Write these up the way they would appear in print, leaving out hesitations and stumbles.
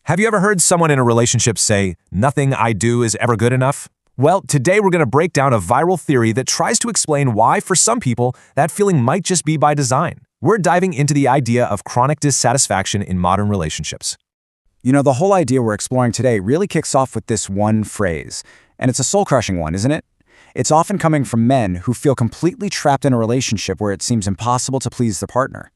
Have you ever heard someone in a relationship say, "Nothing I do is ever good enough"? Well, today we're going to break down a viral theory that tries to explain why, for some people, that feeling might just be by design. We're diving into the idea of chronic dissatisfaction in modern relationships. The whole idea we're exploring today really kicks off with this one phrase. And it's a soul-crushing one, isn't it? It's often coming from men who feel completely trapped in a relationship where it seems impossible to please their partner.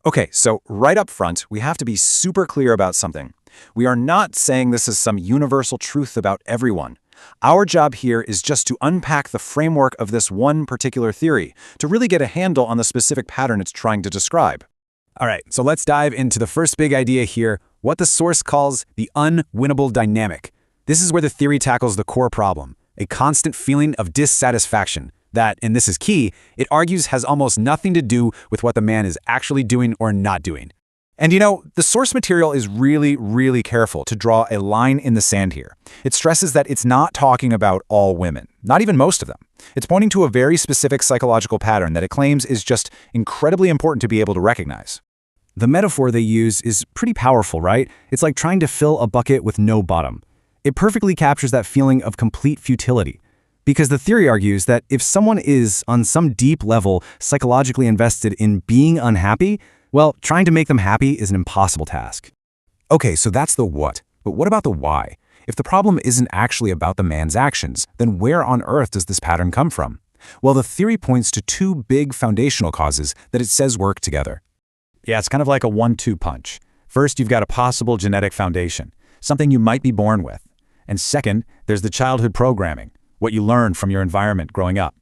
Okay, so right up front, we have to be super clear about something. We are not saying this is some universal truth about everyone. Our job here is just to unpack the framework of this one particular theory, to really get a handle on the specific pattern it's trying to describe. All right, so let's dive into the first big idea here, what the source calls the unwinnable dynamic. This is where the theory tackles the core problem, a constant feeling of dissatisfaction that, and this is key, it argues has almost nothing to do with what the man is actually doing or not doing. And the source material is really careful to draw a line in the sand here. It stresses that it's not talking about all women, not even most of them. It's pointing to a very specific psychological pattern that it claims is just incredibly important to be able to recognize. The metaphor they use is pretty powerful, right? It's like trying to fill a bucket with no bottom. It perfectly captures that feeling of complete futility. Because the theory argues that if someone is, on some deep level, psychologically invested in being unhappy, well, trying to make them happy is an impossible task. Okay, so that's the what. But what about the why? If the problem isn't actually about the man's actions, then where on earth does this pattern come from? Well, the theory points to two big foundational causes that it says work together. Yeah, it's kind of like a 1-2 punch. First, you've got a possible genetic foundation, something you might be born with. And second, there's the childhood programming, what you learned from your environment growing up.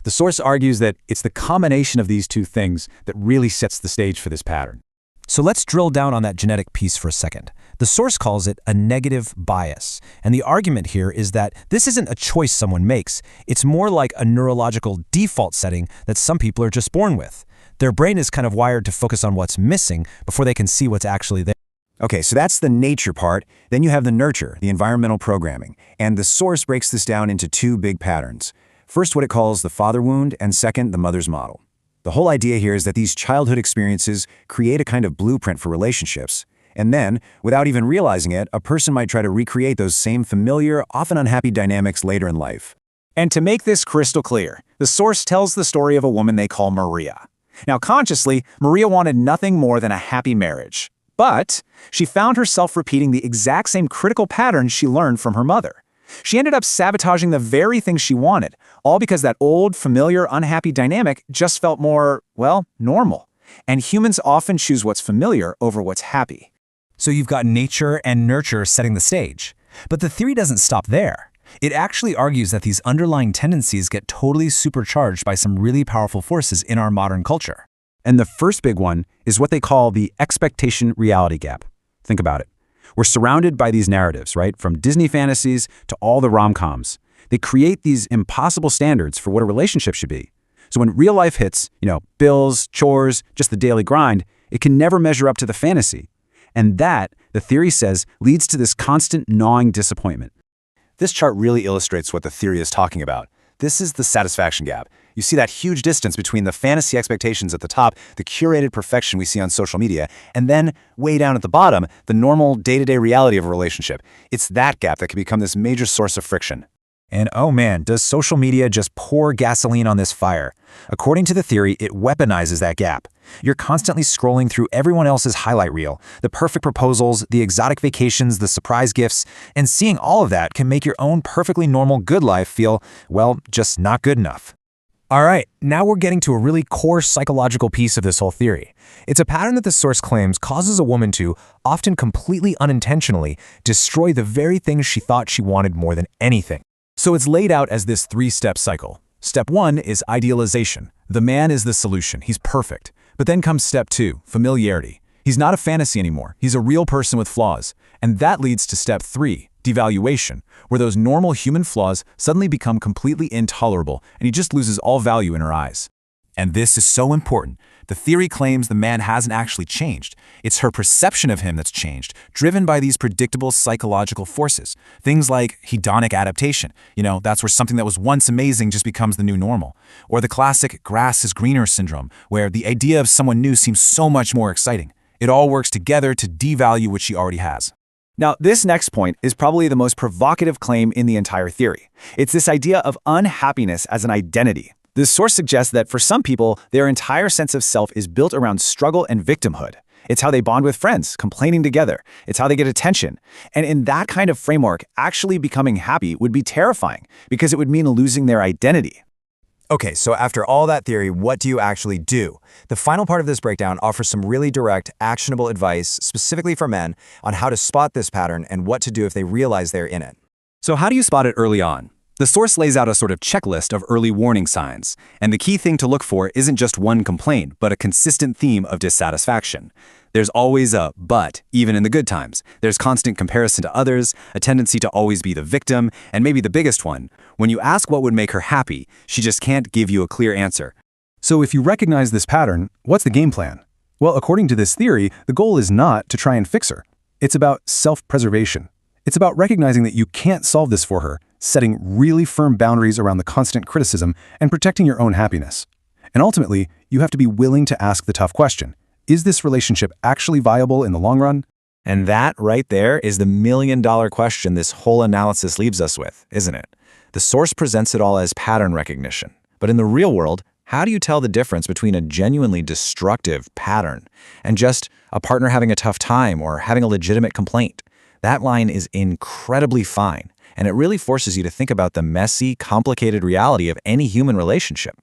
The source argues that it's the combination of these two things that really sets the stage for this pattern. So let's drill down on that genetic piece for a second. The source calls it a negative bias. And the argument here is that this isn't a choice someone makes. It's more like a neurological default setting that some people are just born with. Their brain is kind of wired to focus on what's missing before they can see what's actually there. Okay, so that's the nature part. Then you have the nurture, the environmental programming. And the source breaks this down into two big patterns. First, what it calls the father wound, and second, the mother's model. The whole idea here is that these childhood experiences create a kind of blueprint for relationships. And then, without even realizing it, a person might try to recreate those same familiar, often unhappy dynamics later in life. And to make this crystal clear, the source tells the story of a woman they call Maria. Now, consciously, Maria wanted nothing more than a happy marriage. But she found herself repeating the exact same critical patterns she learned from her mother. She ended up sabotaging the very thing she wanted, all because that old, familiar, unhappy dynamic just felt more, well, normal. And humans often choose what's familiar over what's happy. So you've got nature and nurture setting the stage. But the theory doesn't stop there. It actually argues that these underlying tendencies get totally supercharged by some really powerful forces in our modern culture. And the first big one is what they call the expectation-reality gap. Think about it. We're surrounded by these narratives, right? From Disney fantasies to all the rom-coms. They create these impossible standards for what a relationship should be. So when real life hits, bills, chores, just the daily grind, it can never measure up to the fantasy. And that, the theory says, leads to this constant gnawing disappointment. This chart really illustrates what the theory is talking about. This is the satisfaction gap. You see that huge distance between the fantasy expectations at the top, the curated perfection we see on social media, and then, way down at the bottom, the normal day-to-day reality of a relationship. It's that gap that can become this major source of friction. And oh man, does social media just pour gasoline on this fire? According to the theory, it weaponizes that gap. You're constantly scrolling through everyone else's highlight reel, the perfect proposals, the exotic vacations, the surprise gifts, and seeing all of that can make your own perfectly normal good life feel, well, just not good enough. All right, now we're getting to a really core psychological piece of this whole theory. It's a pattern that the source claims causes a woman to, often completely unintentionally, destroy the very things she thought she wanted more than anything. So it's laid out as this three-step cycle. Step 1 is idealization. The man is the solution. He's perfect. But then comes step 2, familiarity. He's not a fantasy anymore. He's a real person with flaws. And that leads to step 3, devaluation, where those normal human flaws suddenly become completely intolerable and he just loses all value in her eyes. And this is so important. The theory claims the man hasn't actually changed. It's her perception of him that's changed, driven by these predictable psychological forces. Things like hedonic adaptation. That's where something that was once amazing just becomes the new normal. Or the classic grass is greener syndrome, where the idea of someone new seems so much more exciting. It all works together to devalue what she already has. Now, this next point is probably the most provocative claim in the entire theory. It's this idea of unhappiness as an identity. This source suggests that for some people, their entire sense of self is built around struggle and victimhood. It's how they bond with friends, complaining together. It's how they get attention. And in that kind of framework, actually becoming happy would be terrifying because it would mean losing their identity. Okay, so after all that theory, what do you actually do? The final part of this breakdown offers some really direct, actionable advice, specifically for men, on how to spot this pattern and what to do if they realize they're in it. So how do you spot it early on? The source lays out a sort of checklist of early warning signs, and the key thing to look for isn't just one complaint, but a consistent theme of dissatisfaction. There's always a but, even in the good times. There's constant comparison to others, a tendency to always be the victim, and maybe the biggest one, when you ask what would make her happy, she just can't give you a clear answer. So if you recognize this pattern, what's the game plan? Well, according to this theory, the goal is not to try and fix her. It's about self-preservation. It's about recognizing that you can't solve this for her, setting really firm boundaries around the constant criticism, and protecting your own happiness. And ultimately, you have to be willing to ask the tough question. Is this relationship actually viable in the long run? And that right there is the million-dollar question this whole analysis leaves us with, isn't it? The source presents it all as pattern recognition. But in the real world, how do you tell the difference between a genuinely destructive pattern and just a partner having a tough time or having a legitimate complaint? That line is incredibly fine, and it really forces you to think about the messy, complicated reality of any human relationship.